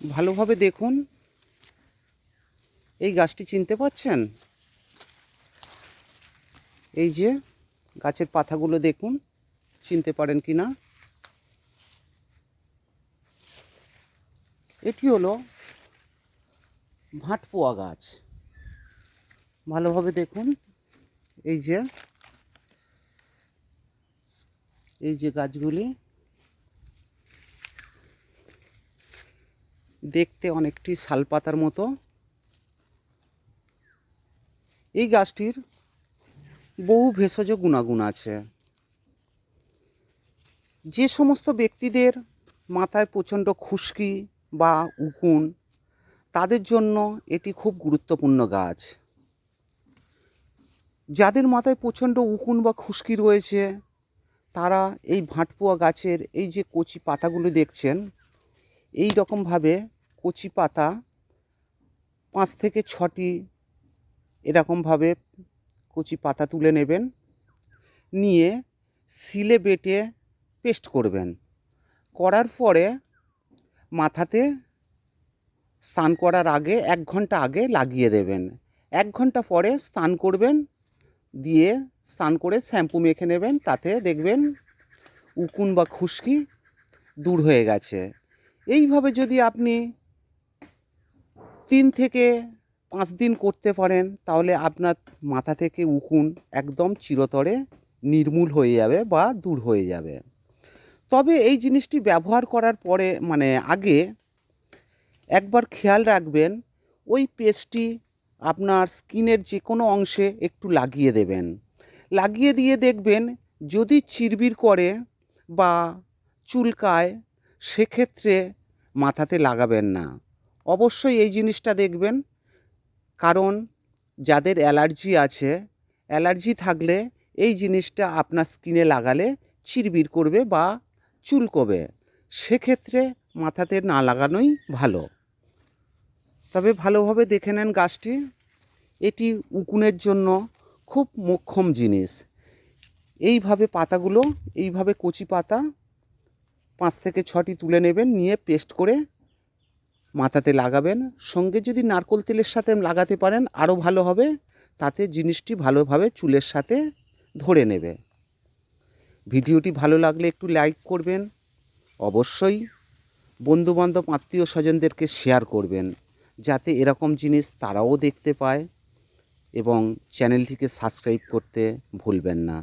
ভালোভাবে দেখুন। এই গাছটি চিনতে পারছেন? এই যে গাছের পাতাগুলো দেখুন, চিনতে পারেন কি না? এটি হলো ভাটপোয়া গাছ। ভালোভাবে দেখুন। এই যে গাছগুলি দেখতে অনেকটি শালপাতার মতো। এই গাছটির বহু ভেষজ গুণাগুণ আছে। যে সমস্ত ব্যক্তিদের মাথায় প্রচণ্ড খুশকি বা উকুন, তাদের জন্য এটি খুব গুরুত্বপূর্ণ গাছ। যাদের মাথায় প্রচণ্ড উকুন বা খুশকি রয়েছে, তারা এই ভাটপোয়া গাছের এই যে কচি পাতাগুলো দেখছেন, এই রকমভাবে কচি পাতা 5 থেকে 6টি এরকমভাবে কচি পাতা তুলে নেবেন, নিয়ে শিলে বেটে পেস্ট করবেন। করার পরে মাথাতে স্নান করার আগে 1 ঘন্টা আগে লাগিয়ে দেবেন। 1 ঘন্টা পরে স্নান করবেন, দিয়ে স্নান করে শ্যাম্পু মেখে নেবেন। তাতে দেখবেন উকুন বা খুশকি দূর হয়ে গেছে। এইভাবে যদি আপনি 3 থেকে 5 দিন করতে পারেন, তাহলে আপনার মাথা থেকে উকুন একদম চিরতরে নির্মূল হয়ে যাবে বা দূর হয়ে যাবে। তবে এই জিনিসটি ব্যবহার করার পরে আগে একবার খেয়াল রাখবেন, ওই পেস্টটি আপনার স্কিনের যে কোনো অংশে একটু লাগিয়ে দেবেন। লাগিয়ে দিয়ে দেখবেন, যদি চিরবির করে বা চুলকায়, সেক্ষেত্রে মাথাতে লাগাবেন না। অবশ্যই এই জিনিসটা দেখবেন, কারণ যাদের অ্যালার্জি আছে, অ্যালার্জি থাকলে এই জিনিসটা আপনার স্কিনে লাগালে চিরবির করবে বা চুলকবে। সেক্ষেত্রে মাথাতে না লাগানোই ভালো। তবে ভালোভাবে দেখে নেন গাছটি। এটি উকুনের জন্য খুব মোক্ষম জিনিস। এইভাবে পাতাগুলো, এইভাবে কচি পাতা 5 থেকে 6টি তুলে নেবেন, নিয়ে পেস্ট করে মাথাতে লাগাবেন। সঙ্গে যদি নারকেল তেলের সাথে লাগাতে পারেন আরও ভালো হবে। তাতে জিনিসটি ভালোভাবে চুলের সাথে ধরে নেবে। ভিডিওটি ভালো লাগলে একটু লাইক করবেন। অবশ্যই বন্ধুবান্ধব, আত্মীয় স্বজনদেরকে শেয়ার করবেন, যাতে এরকম জিনিস তারাও দেখতে পায়, এবং চ্যানেলটিকে সাবস্ক্রাইব করতে ভুলবেন না।